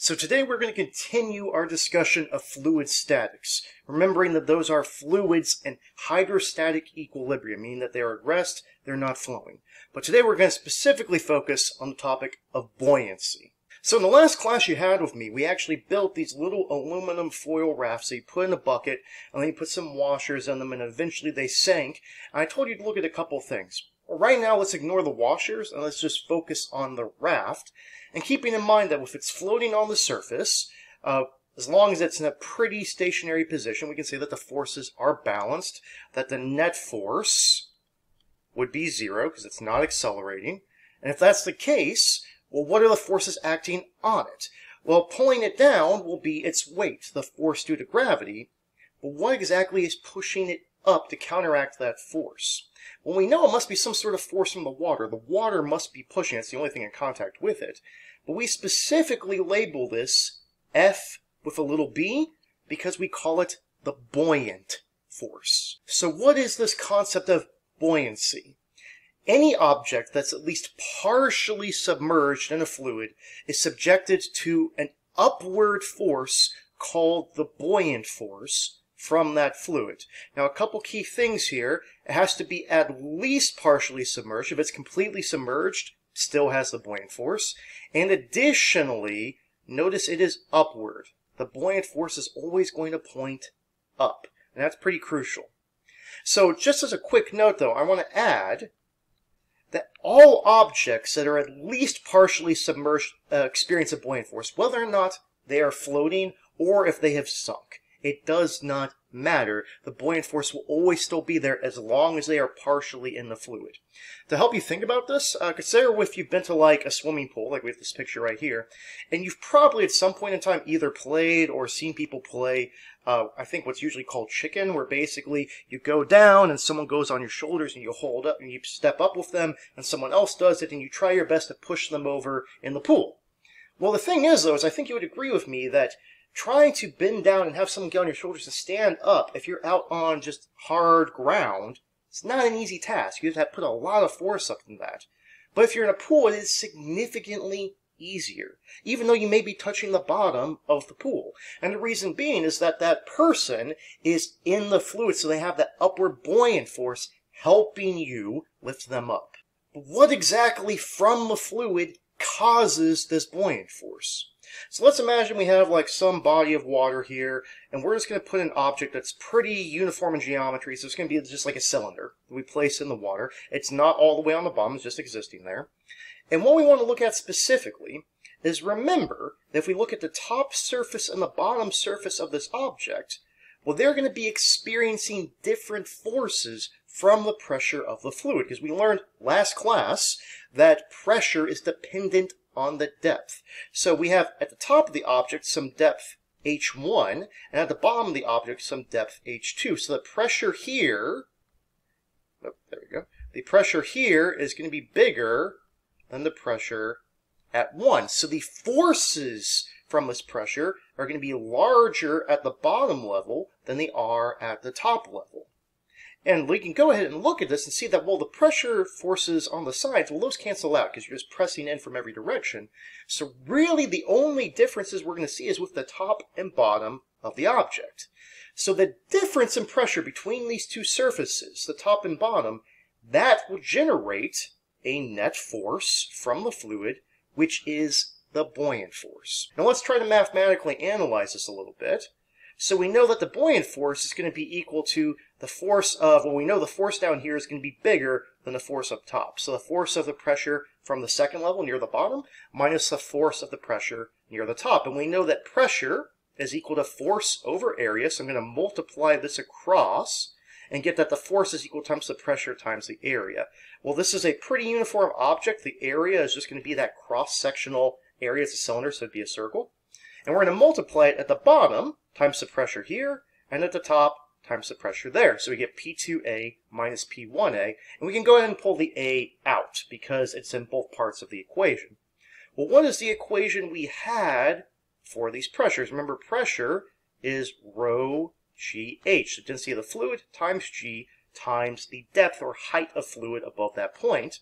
So today we're going to continue our discussion of fluid statics, remembering that those are fluids in hydrostatic equilibrium, meaning that they are at rest, they're not flowing. But today we're going to specifically focus on the topic of buoyancy. So in the last class you had with me, we actually built these little aluminum foil rafts that you put in a bucket, and then you put some washers in them, and eventually they sank. And I told you to look at a couple things. Right now, let's ignore the washers, and let's just focus on the raft. And keeping in mind that if it's floating on the surface, as long as it's in a pretty stationary position, we can say that the forces are balanced, that the net force would be zero because it's not accelerating. And if that's the case, well, what are the forces acting on it? Well, pulling it down will be its weight, the force due to gravity. But what exactly is pushing it up to counteract that force? Well, we know it must be some sort of force from the water. The water must be pushing it. It's the only thing in contact with it. But we specifically label this F with a little b because we call it the buoyant force. So what is this concept of buoyancy? Any object that's at least partially submerged in a fluid is subjected to an upward force called the buoyant force from that fluid. Now, a couple key things here. It has to be at least partially submerged. If it's completely submerged, it still has the buoyant force. And additionally, notice it is upward. The buoyant force is always going to point up. And that's pretty crucial. So just as a quick note, though, I want to add that all objects that are at least partially submerged experience a buoyant force, whether or not they are floating or if they have sunk. It does not matter. The buoyant force will always still be there as long as they are partially in the fluid. To help you think about this, consider if you've been to like a swimming pool, like we have this picture right here, and you've probably at some point in time either played or seen people play, I think what's usually called chicken, where basically you go down and someone goes on your shoulders and you hold up and you step up with them and someone else does it and you try your best to push them over in the pool. Well, the thing is, though, is I think you would agree with me that trying to bend down and have someone get on your shoulders and stand up if you're out on just hard ground, it's not an easy task. You have to put a lot of force up in that. But if you're in a pool, it is significantly easier, even though you may be touching the bottom of the pool. And the reason being is that that person is in the fluid, so they have that upward buoyant force helping you lift them up. But what exactly from the fluid causes this buoyant force? So let's imagine we have like some body of water here, and we're just going to put an object that's pretty uniform in geometry, so it's going to be just like a cylinder that we place in the water. It's not all the way on the bottom, it's just existing there. And what we want to look at specifically is remember that if we look at the top surface and the bottom surface of this object, well, they're going to be experiencing different forces from the pressure of the fluid, because we learned last class that pressure is dependent on the depth. So we have at the top of the object some depth h1, and at the bottom of the object some depth h2. So the pressure here, there we go, the pressure here is going to be bigger than the pressure at 1. So the forces from this pressure are going to be larger at the bottom level than they are at the top level. And we can go ahead and look at this and see that, well, the pressure forces on the sides, well, those cancel out because you're just pressing in from every direction. So really the only differences we're going to see is with the top and bottom of the object. So the difference in pressure between these two surfaces, the top and bottom, that will generate a net force from the fluid, which is the buoyant force. Now let's try to mathematically analyze this a little bit. So we know that the buoyant force is going to be equal to the force of, well, we know the force down here is going to be bigger than the force up top. So the force of the pressure from the second level near the bottom minus the force of the pressure near the top. And we know that pressure is equal to force over area. So I'm going to multiply this across and get that the force is equal times the pressure times the area. Well, this is a pretty uniform object. The area is just going to be that cross-sectional area. It's a cylinder, so it'd be a circle. And we're going to multiply it at the bottom times the pressure here, and at the top times the pressure there. So we get P2A minus P1A, and we can go ahead and pull the A out because it's in both parts of the equation. Well, what is the equation we had for these pressures? Remember, pressure is rho GH, the density of the fluid times G times the depth or height of fluid above that point.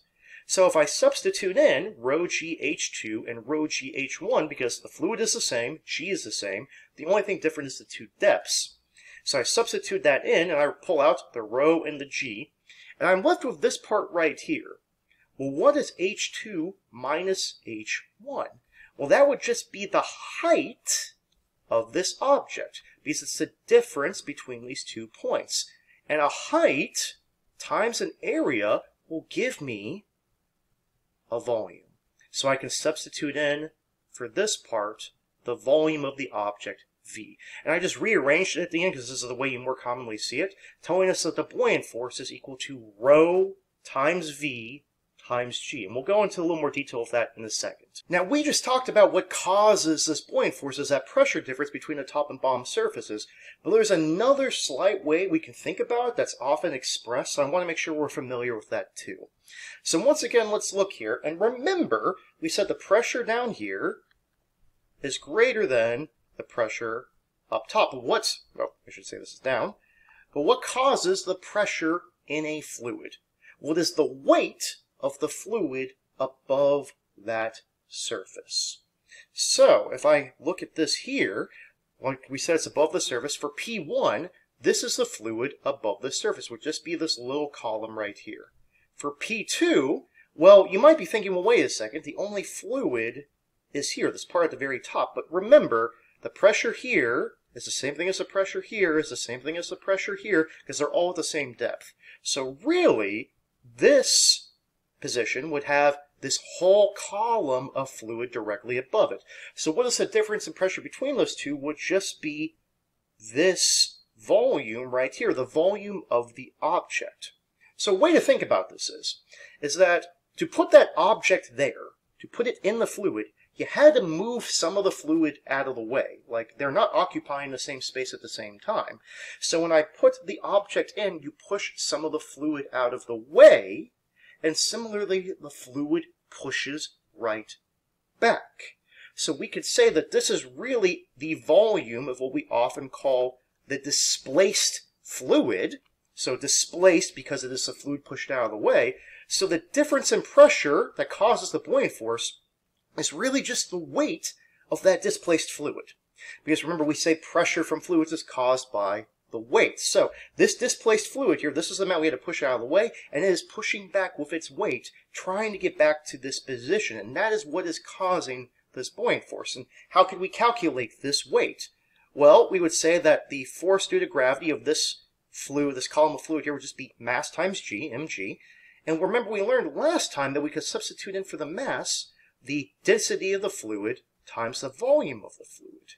So if I substitute in rho GH2 and rho GH1, because the fluid is the same, G is the same, the only thing different is the two depths. So I substitute that in, and I pull out the rho and the G, and I'm left with this part right here. Well, what is H2 minus H1? Well, that would just be the height of this object, because it's the difference between these 2 points. And a height times an area will give me a volume. So I can substitute in, for this part, the volume of the object, V. And I just rearranged it at the end because this is the way you more commonly see it, telling us that the buoyant force is equal to rho times V times G. And we'll go into a little more detail of that in a second. Now, we just talked about what causes this buoyant force, is that pressure difference between the top and bottom surfaces. But there's another slight way we can think about it that's often expressed, so I want to make sure we're familiar with that too. So once again, let's look here. And remember, we said the pressure down here is greater than the pressure up top. Well, I should say this is down. But what causes the pressure in a fluid? Well, it is the weight of the fluid above that surface. So, if I look at this here, like we said, it's above the surface. For P1, this is the fluid above the surface. It would just be this little column right here. For P2, well, you might be thinking, well, wait a second, the only fluid is here, this part at the very top. But remember, the pressure here is the same thing as the pressure here, is the same thing as the pressure here, because they're all at the same depth. So really, this position would have this whole column of fluid directly above it. So what is the difference in pressure between those two would just be this volume right here, the volume of the object. So a way to think about this is that to put that object there, to put it in the fluid, you had to move some of the fluid out of the way. Like, they're not occupying the same space at the same time. So when I put the object in, you push some of the fluid out of the way, and similarly, the fluid pushes right back. So we could say that this is really the volume of what we often call the displaced fluid. So displaced because it is the fluid pushed out of the way. So the difference in pressure that causes the buoyant force is really just the weight of that displaced fluid. Because remember, we say pressure from fluids is caused by the weight. So this displaced fluid here, this is the amount we had to push out of the way, and it is pushing back with its weight, trying to get back to this position. And that is what is causing this buoyant force. And how can we calculate this weight? Well, we would say that the force due to gravity of this fluid, this column of fluid here, would just be mass times g, mg. And remember, we learned last time that we could substitute in for the mass the density of the fluid times the volume of the fluid.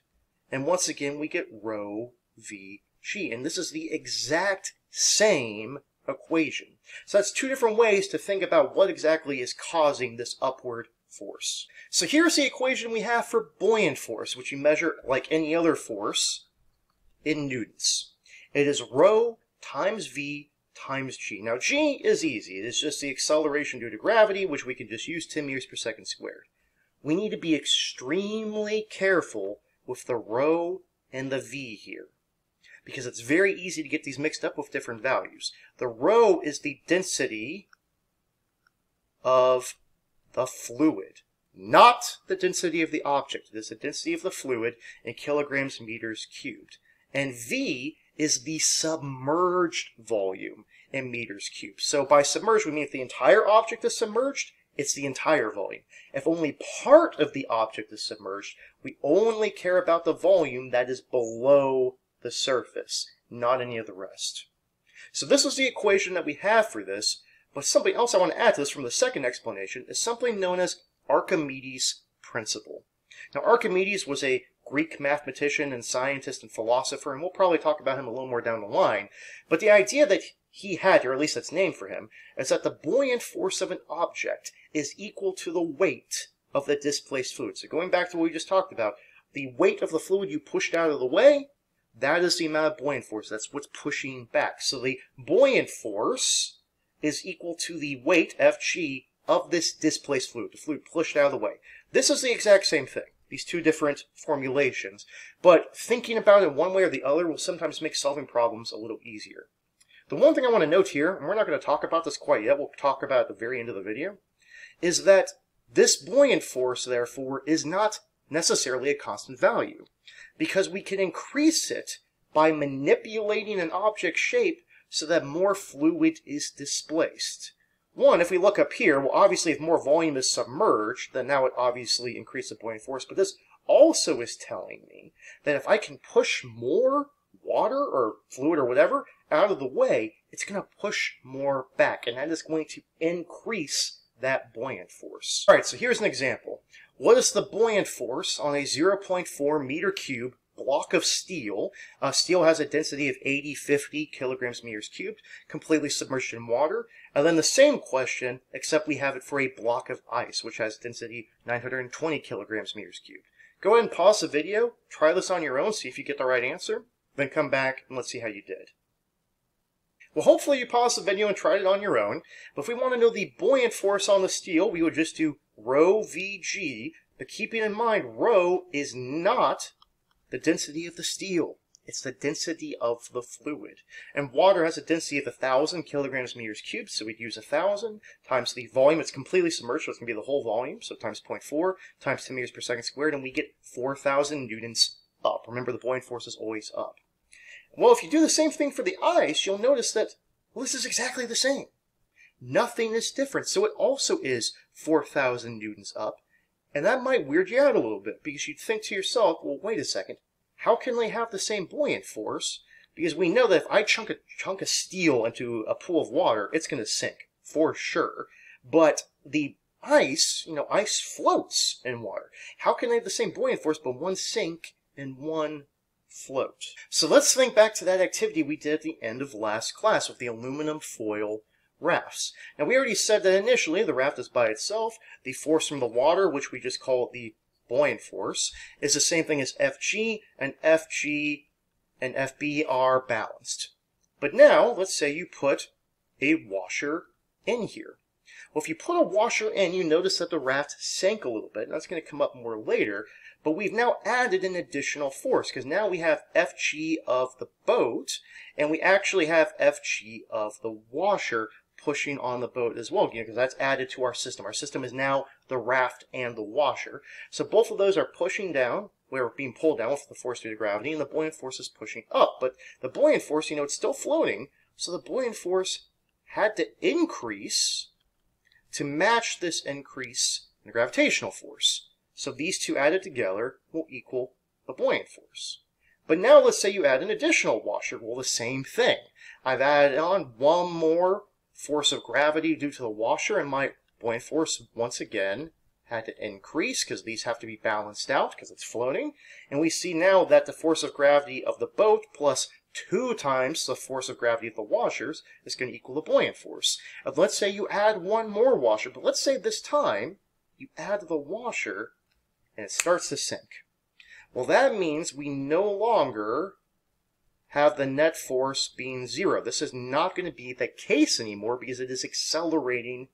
And once again, we get rho v g. And this is the exact same equation. So that's two different ways to think about what exactly is causing this upward force. So here's the equation we have for buoyant force, which you measure like any other force in newtons. It is rho times v times g. Now g is easy. It is just the acceleration due to gravity, which we can just use 10 meters per second squared. We need to be extremely careful with the rho and the v here, because it's very easy to get these mixed up with different values. The rho is the density of the fluid, not the density of the object. It is the density of the fluid in kilograms meters cubed. And v is the submerged volume in meters cubed. So by submerged, we mean if the entire object is submerged, it's the entire volume. If only part of the object is submerged, we only care about the volume that is below the surface, not any of the rest. So this is the equation that we have for this, but something else I want to add to this from the second explanation is something known as Archimedes' principle. Now Archimedes was a Greek mathematician and scientist and philosopher, and we'll probably talk about him a little more down the line, but the idea that he had, or at least that's named for him, is that the buoyant force of an object is equal to the weight of the displaced fluid. So going back to what we just talked about, the weight of the fluid you pushed out of the way, that is the amount of buoyant force. That's what's pushing back. So the buoyant force is equal to the weight, Fg, of this displaced fluid, the fluid pushed out of the way. This is the exact same thing, these two different formulations, but thinking about it one way or the other will sometimes make solving problems a little easier. The one thing I want to note here, and we're not going to talk about this quite yet, we'll talk about it at the very end of the video, is that this buoyant force, therefore, is not necessarily a constant value, because we can increase it by manipulating an object's shape so that more fluid is displaced. One, if we look up here, well, obviously if more volume is submerged, then now it obviously increases the buoyant force, but this also is telling me that if I can push more water or fluid or whatever out of the way, it's going to push more back, and that is going to increase that buoyant force. All right, so here's an example. What is the buoyant force on a 0.4 meter cube block of steel? Steel has a density of 80-50 kilograms meters cubed, completely submerged in water. And then the same question, except we have it for a block of ice, which has density 920 kilograms meters cubed. Go ahead and pause the video, try this on your own, see if you get the right answer, then come back and let's see how you did. Well, hopefully you paused the video and tried it on your own, but if we want to know the buoyant force on the steel, we would just do rho VG, but keeping in mind, rho is not the density of the steel. It's the density of the fluid. And water has a density of 1,000 kilograms meters cubed, so we'd use 1,000 times the volume. It's completely submerged, so it's going to be the whole volume, so times 0.4 times 10 meters per second squared, and we get 4,000 newtons up. Remember, the buoyant force is always up. Well, if you do the same thing for the ice, you'll notice that, well, this is exactly the same. Nothing is different, so it also is 4,000 newtons up, and that might weird you out a little bit, because you'd think to yourself, well, wait a second, how can they have the same buoyant force? Because we know that if I chunk a steel into a pool of water, it's going to sink, for sure. But the ice, ice floats in water. How can they have the same buoyant force, but one sink and one float? So let's think back to that activity we did at the end of last class with the aluminum foil rafts. Now, we already said that initially the raft is by itself. The force from the water, which we just call the buoyant force, is the same thing as Fg, and Fg and Fb are balanced. But now, let's say you put a washer in here. Well, if you put a washer in, you notice that the raft sank a little bit, and that's going to come up more later, but we've now added an additional force, because now we have Fg of the boat, and we actually have Fg of the washer pushing on the boat as well, because that's added to our system. Our system is now the raft and the washer. So both of those are pushing down, we're being pulled down with the force due to gravity, and the buoyant force is pushing up. But the buoyant force, it's still floating, so the buoyant force had to increase to match this increase in the gravitational force. So these two added together will equal the buoyant force. But now let's say you add an additional washer. Well, the same thing. I've added on one more force of gravity due to the washer, and my buoyant force once again had to increase because these have to be balanced out because it's floating. And we see now that the force of gravity of the boat plus 2 times the force of gravity of the washers is going to equal the buoyant force. And let's say you add one more washer, but let's say this time you add the washer and it starts to sink. Well, that means we no longer have the net force being 0. This is not going to be the case anymore because it is accelerating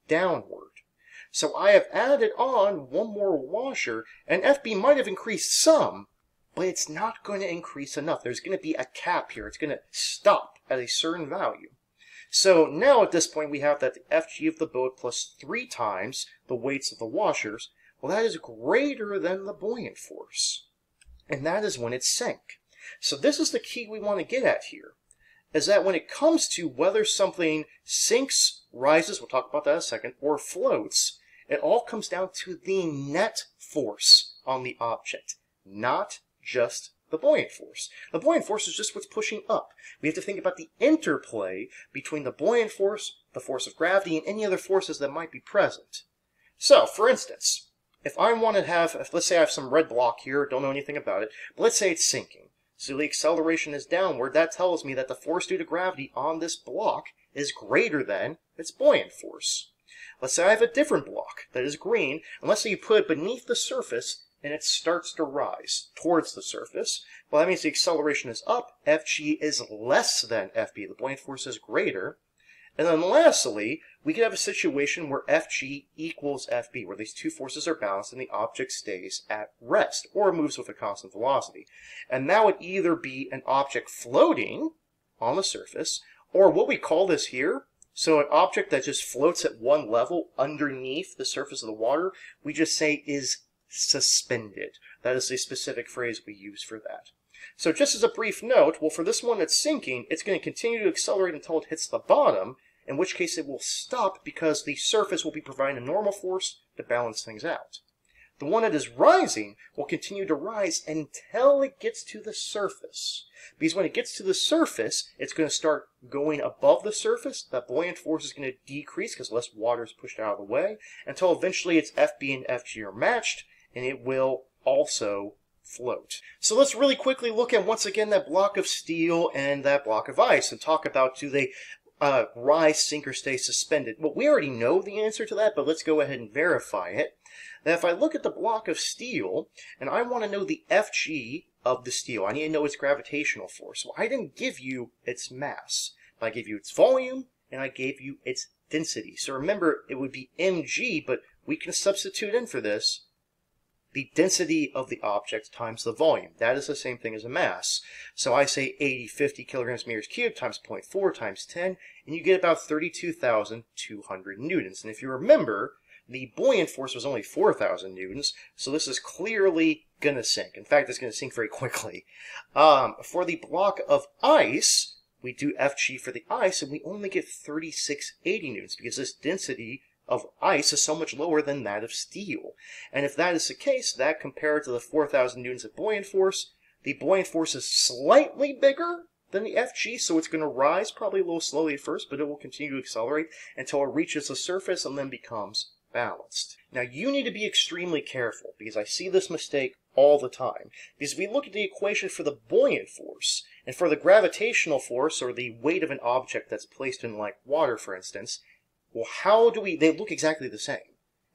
downward. So I have added on one more washer, and FB might have increased some, but it's not going to increase enough. There's going to be a cap here. It's going to stop at a certain value. So now at this point we have that the Fg of the boat plus 3 times the weights of the washers, well, that is greater than the buoyant force. And that is when it sank. So this is the key we want to get at here, is that when it comes to whether something sinks, rises, we'll talk about that in a second, or floats, it all comes down to the net force on the object, not just the buoyant force. The buoyant force is just what's pushing up. We have to think about the interplay between the buoyant force, the force of gravity, and any other forces that might be present. So, for instance, if I want to have, let's say I have some red block here, don't know anything about it, but let's say it's sinking. So the acceleration is downward. That tells me that the force due to gravity on this block is greater than its buoyant force. Let's say I have a different block that is green, and let's say you put it beneath the surface and it starts to rise towards the surface. Well, that means the acceleration is up. Fg is less than Fb. The buoyant force is greater. And then lastly, we could have a situation where Fg equals Fb, where these two forces are balanced and the object stays at rest, or moves with a constant velocity. And that would either be an object floating on the surface, or what we call this here So an object that just floats at one level underneath the surface of the water, we just say is suspended. That is a specific phrase we use for that. So just as a brief note, well, for this one that's sinking, it's going to continue to accelerate until it hits the bottom, in which case it will stop because the surface will be providing a normal force to balance things out. The one that is rising will continue to rise until it gets to the surface. Because when it gets to the surface, it's going to start going above the surface. That buoyant force is going to decrease because less water is pushed out of the way, until eventually its FB and FG are matched, and it will also float. So let's really quickly look at, once again, that block of steel and that block of ice and talk about, do they rise, sink, or stay suspended? Well, we already know the answer to that, but let's go ahead and verify it. Now, if I look at the block of steel, and I want to know the FG of the steel, I need to know its gravitational force. Well, I didn't give you its mass. I gave you its volume, and I gave you its density. So remember, it would be mg, but we can substitute in for this the density of the object times the volume. That is the same thing as a mass. So I say 50 kilograms meters cubed times 0.4 times 10, and you get about 32,200 newtons. And if you remember, the buoyant force was only 4,000 newtons, so this is clearly going to sink. In fact, it's going to sink very quickly. For the block of ice, we do Fg for the ice, and we only get 3680 newtons, because this density of ice is so much lower than that of steel. And if that is the case, that compared to the 4,000 newtons of buoyant force, the buoyant force is slightly bigger than the Fg, so it's going to rise probably a little slowly at first, but it will continue to accelerate until it reaches the surface and then becomes balanced. Now, you need to be extremely careful, because I see this mistake all the time. Because if we look at the equation for the buoyant force, and for the gravitational force, or the weight of an object that's placed in, like, water, for instance, well, how do they look exactly the same?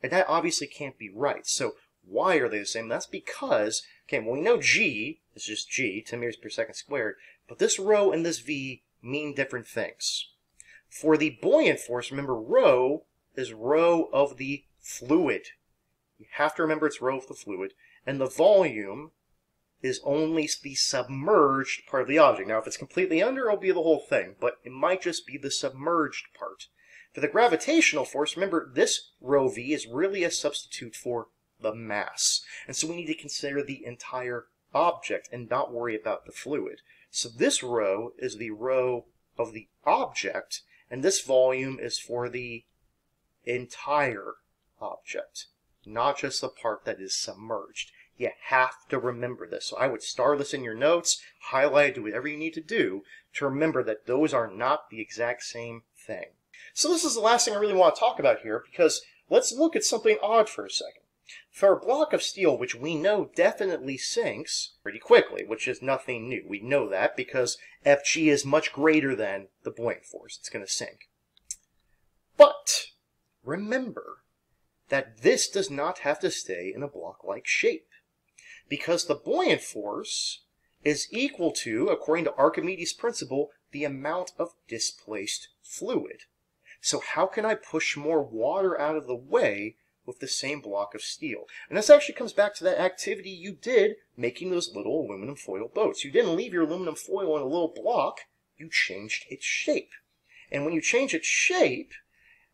And that obviously can't be right. So why are they the same? That's because, okay, well, we know G is just G, 10 meters per second squared, but this rho and this V mean different things. For the buoyant force, remember, rho is rho of the fluid. You have to remember it's rho of the fluid. And the volume is only the submerged part of the object. Now, if it's completely under, it'll be the whole thing, but it might just be the submerged part. For the gravitational force, remember, this rho v is really a substitute for the mass. And so we need to consider the entire object and not worry about the fluid. So this rho is the rho of the object, and this volume is for the entire object, not just the part that is submerged. You have to remember this. So I would star this in your notes, highlight, do whatever you need to do to remember that those are not the exact same thing. So this is the last thing I really want to talk about here, because let's look at something odd for a second. For a block of steel, which we know definitely sinks pretty quickly, which is nothing new. We know that because Fg is much greater than the buoyant force. It's going to sink. But remember that this does not have to stay in a block-like shape, because the buoyant force is equal to, according to Archimedes' principle, the amount of displaced fluid. So how can I push more water out of the way with the same block of steel? And this actually comes back to that activity you did making those little aluminum foil boats. You didn't leave your aluminum foil in a little block, you changed its shape. And when you change its shape,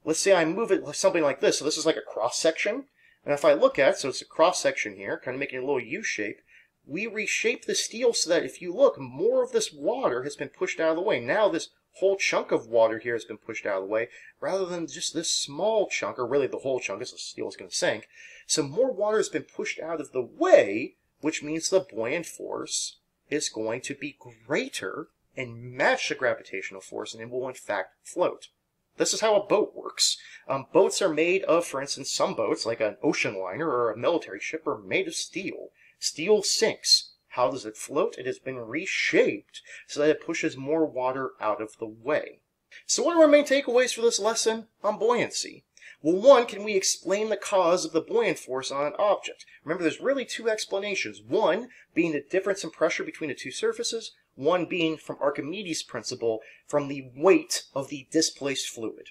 let's say I move it something like this. So this is like a cross section. And if I look at it, so it's a cross section here, kind of making a little U shape, we reshape the steel so that if you look, more of this water has been pushed out of the way. Now this whole chunk of water here has been pushed out of the way, rather than just this small chunk, or really the whole chunk, as the steel is going to sink. So more water has been pushed out of the way, which means the buoyant force is going to be greater and match the gravitational force, and it will in fact float. This is how a boat works. Boats are made of, for instance, some boats, like an ocean liner or a military ship, are made of steel. Steel sinks. How does it float? It has been reshaped so that it pushes more water out of the way. So what are our main takeaways for this lesson on buoyancy? Well, one, can we explain the cause of the buoyant force on an object? Remember, there's really two explanations. One being the difference in pressure between the two surfaces. One being from Archimedes' principle, from the weight of the displaced fluid.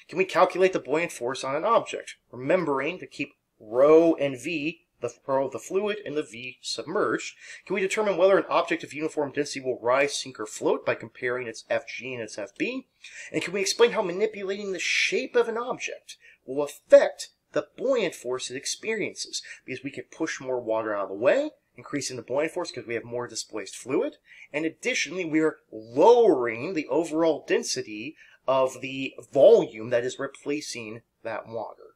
Can we calculate the buoyant force on an object? Remembering to keep rho and v the rho of the fluid, and the V submerged. Can we determine whether an object of uniform density will rise, sink, or float by comparing its Fg and its Fb? And can we explain how manipulating the shape of an object will affect the buoyant force it experiences? Because we can push more water out of the way, increasing the buoyant force because we have more displaced fluid. And additionally, we are lowering the overall density of the volume that is replacing that water.